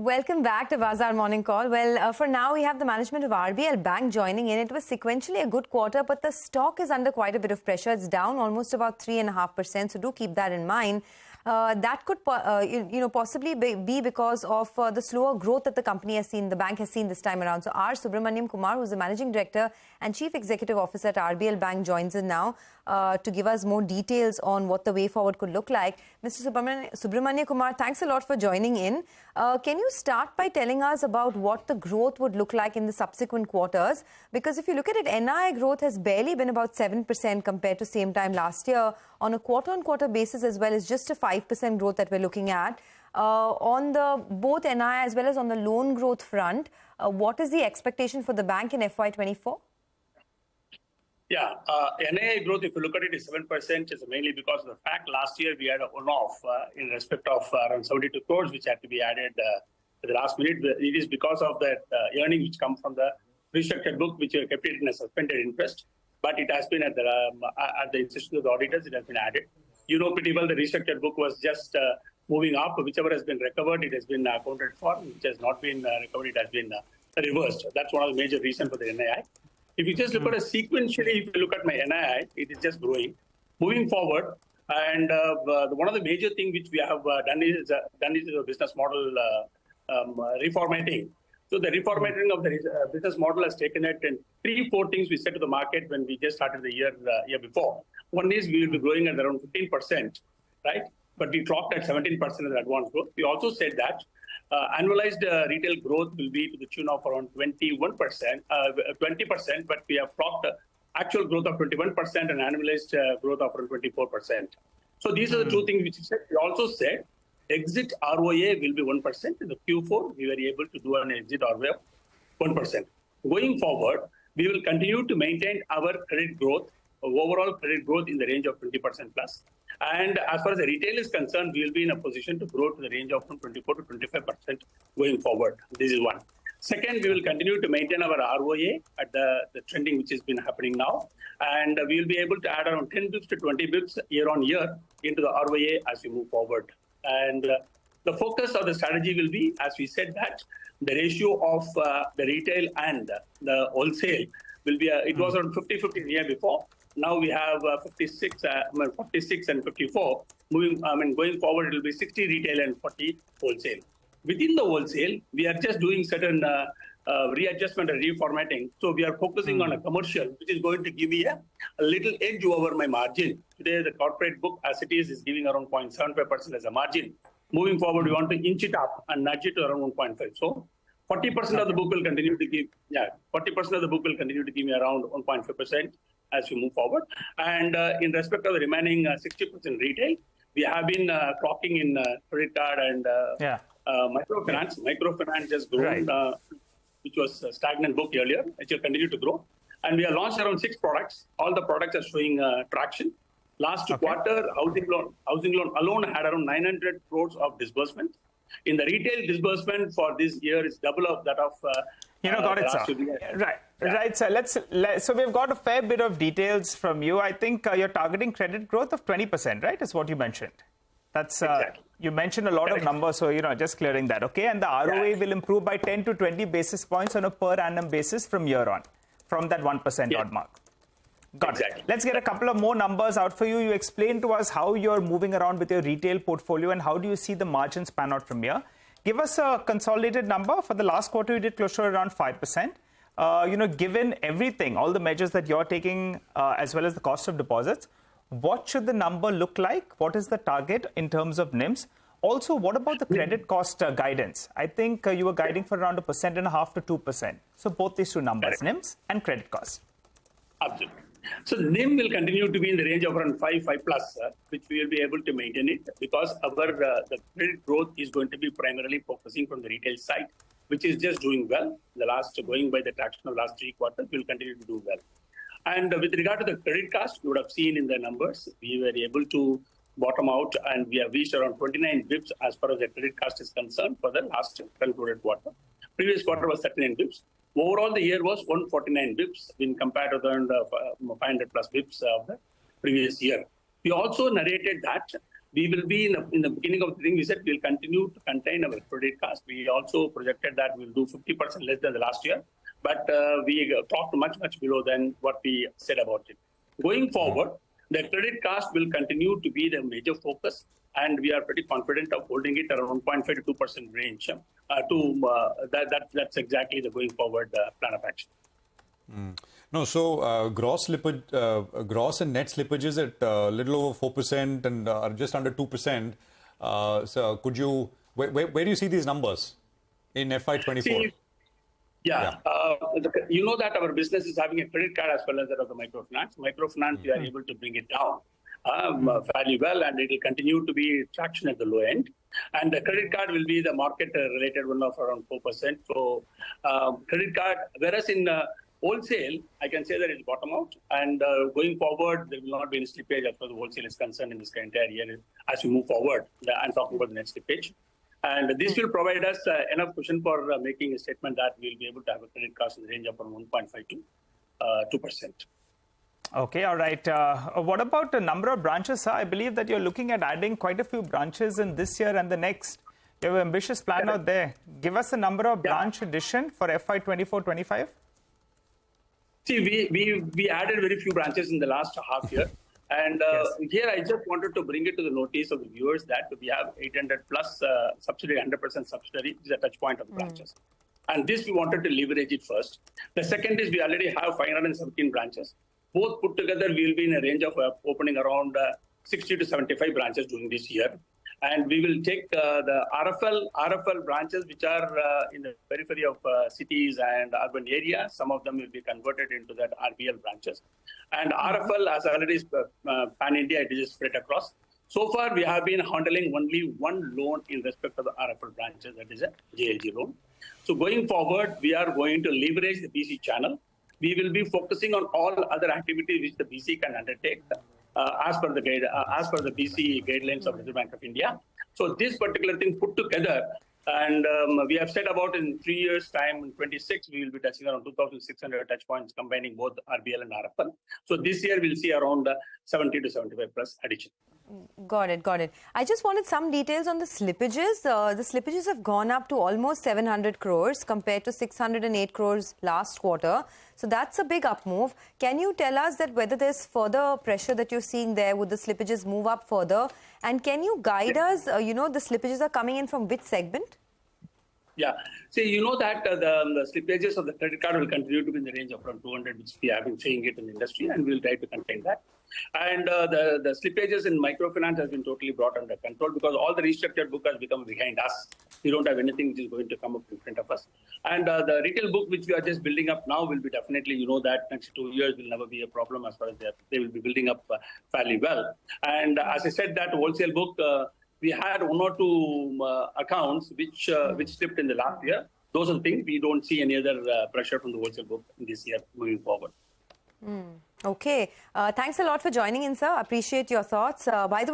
Welcome back to Bazaar Morning Call. Well, for now, we have the management of RBL Bank joining in. It was sequentially a good quarter, but the stock is under quite a bit of pressure. It's down almost about 3.5%, so do keep that in mind. That could, possibly be because of the slower growth that the company has seen, the bank has seen this time around. So, Subramaniakumar, who's the Managing Director and Chief Executive Officer at RBL Bank, joins in now to give us more details on what the way forward could look like. Mr. Subramaniakumar, thanks a lot for joining in. Can you start by telling us about what the growth would look like in the subsequent quarters? Because if you look at it, NII growth has barely been about 7% compared to same time last year. On a quarter-on-quarter basis as well as just a 5% growth that we're looking at. On the both NII as well as on the loan growth front, what is the expectation for the bank in FY24? Yeah, NII growth, if you look at it, is 7%. Is mainly because of the fact last year we had a one-off in respect of around 72 crores, which had to be added at the last minute. It is because of that earning which come from the restructured book, which kept it in a suspended interest. But it has been at the insistence of the auditors, it has been added. You know pretty well the restructured book was just moving up. Whichever has been recovered, it has been accounted for. Which has not been recovered, it has been reversed. That's one of the major reasons for the NII. If you just look at it sequentially, if you look at my NII, it is just growing. Moving forward, and one of the major things which we have done is the business model reformatting. So the reformatting of the business model has taken it, and 3-4 things we said to the market when we just started the year before. One is we will be growing at around 15%, right? But we clocked at 17% of the advance growth. We also said that annualized retail growth will be to the tune of around 20%, but we have clocked actual growth of 21% and annualized growth of around 24%. So these are the two things which we said. We also said exit ROA will be 1%. In the Q4, we were able to do an exit ROA of 1%. Going forward, we will continue to maintain our credit growth, overall credit growth in the range of 20% plus. And as far as the retail is concerned, we will be in a position to grow to the range of from 24 to 25% going forward. This is one. Second, we will continue to maintain our ROA at the trending which has been happening now. And we will be able to add around 10 bips to 20 bips year on year into the ROA as we move forward. And the focus of the strategy will be, as we said, that the ratio of the retail and the wholesale will be, it was around 50-50 the year before. Now we have 46 and 54. Going forward, it will be 60 retail and 40 wholesale. Within the wholesale, we are just doing certain readjustment and reformatting. So we are focusing on a commercial, which is going to give me a little edge over my margin. Today, the corporate book, as it is giving around 0.75% as a margin. Moving forward, we want to inch it up and nudge it to around 1.5. So 40% of the book will continue to give, 40% of the book will continue to give me around 1.5% as we move forward. And in respect of the remaining 60% retail, we have been clocking in credit card and microfinance. Microfinance has grown, which was a stagnant book earlier. It will continue to grow. And we have launched around 6 products. All the products are showing traction. Last quarter, housing loan alone had around 900 crores of disbursement. In the retail disbursement for this year is double of that of got it, sir. Right, sir. So we've got a fair bit of details from you. I think you're targeting credit growth of 20%, right? Is what you mentioned. That's exactly. You mentioned a lot of numbers, so just clearing that. Okay, and the ROA will improve by 10 to 20 basis points on a per annum basis from year on, from that 1% odd mark. Got it. Let's get a couple of more numbers out for you. You explained to us how you're moving around with your retail portfolio and how do you see the margins pan out from here. Give us a consolidated number. For the last quarter, you did close to around 5%. Given everything, all the measures that you're taking, as well as the cost of deposits, what should the number look like? What is the target in terms of NIMs? Also, what about the credit cost guidance? I think you were guiding for around 1.5% to 2%. So both these two numbers, NIMs and credit costs. Absolutely. So NIM will continue to be in the range of around 5 plus, which we will be able to maintain it because our the credit growth is going to be primarily focusing from the retail side, which is just doing well. Going by the traction of last 3 quarters, we will continue to do well. And with regard to the credit cost, you would have seen in the numbers, we were able to bottom out and we have reached around 29 bips as far as the credit cost is concerned for the last concluded quarter. Previous quarter was 39 bips. Overall, the year was 149 bips when compared to the 500 plus bips of the previous year. We also narrated that we will be in the beginning of the thing. We said we'll continue to contain our credit cost. We also projected that we'll do 50% less than the last year, but we talked much below than what we said about it. Going forward, the credit cost will continue to be the major focus, and we are pretty confident of holding it around 1.5 to 2% range. That's exactly the going forward plan of action. No, so gross and net slippages at a little over 4% and just under 2%. So could you, where do you see these numbers in FY24? Yeah. You know that our business is having a credit card as well as that of the microfinance. Microfinance, we are able to bring it down fairly well, and it will continue to be traction at the low end. And the credit card will be the market-related one of around 4%. So credit card, whereas in wholesale, I can say that it's bottom out. And going forward, there will not be any slippage as far as the wholesale is concerned in this entire year as we move forward. I'm talking about the next slippage. And this will provide us enough cushion for making a statement that we'll be able to have a credit cost in the range of around 1.5 to 2%. Okay, all right. What about the number of branches, sir? I believe that you're looking at adding quite a few branches in this year and the next. You have an ambitious plan out there. Give us the number of branch addition for FY24-25. See, we added very few branches in the last half year. And here I just wanted to bring it to the notice of the viewers that we have 800 plus subsidiary, 100% subsidiary, which is a touch point of branches. And this we wanted to leverage it first. The second is we already have 517 branches. Both put together, we will be in a range of opening around 60 to 75 branches during this year. And we will take the RFL branches, which are in the periphery of cities and urban areas. Some of them will be converted into that RBL branches. And RFL, as already pan-India, it is spread across. So far, we have been handling only one loan in respect of the RFL branches, that is a JLG loan. So going forward, we are going to leverage the BC channel. We will be focusing on all other activities which the BC can undertake. As per the BC guidelines of the Reserve Bank of India. So this particular thing put together, and we have said about in 3 years' time, in 26, we will be touching around 2,600 touch points, combining both RBL and RFL. So this year we'll see around 70 to 75 plus addition. Got it. I just wanted some details on the slippages. The slippages have gone up to almost 700 crores compared to 608 crores last quarter. So that's a big up move. Can you tell us that whether there's further pressure that you're seeing there? Would the slippages move up further? And can you guide us, the slippages are coming in from which segment? Yeah. See, you know that the slippages of the credit card will continue to be in the range of around 200, which we have been seeing it in the industry, and we'll try to contain that. And the slippages in microfinance has been totally brought under control because all the restructured book has become behind us. We don't have anything which is going to come up in front of us. And the retail book, which we are just building up now, will be definitely, that next 2 years will never be a problem as far as they will be building up fairly well. And as I said, that wholesale book, we had 1 or 2 accounts which slipped in the last year. Those are the things. We don't see any other pressure from the wholesale book in this year moving forward. Okay. Thanks a lot for joining in, sir. Appreciate your thoughts. By the way,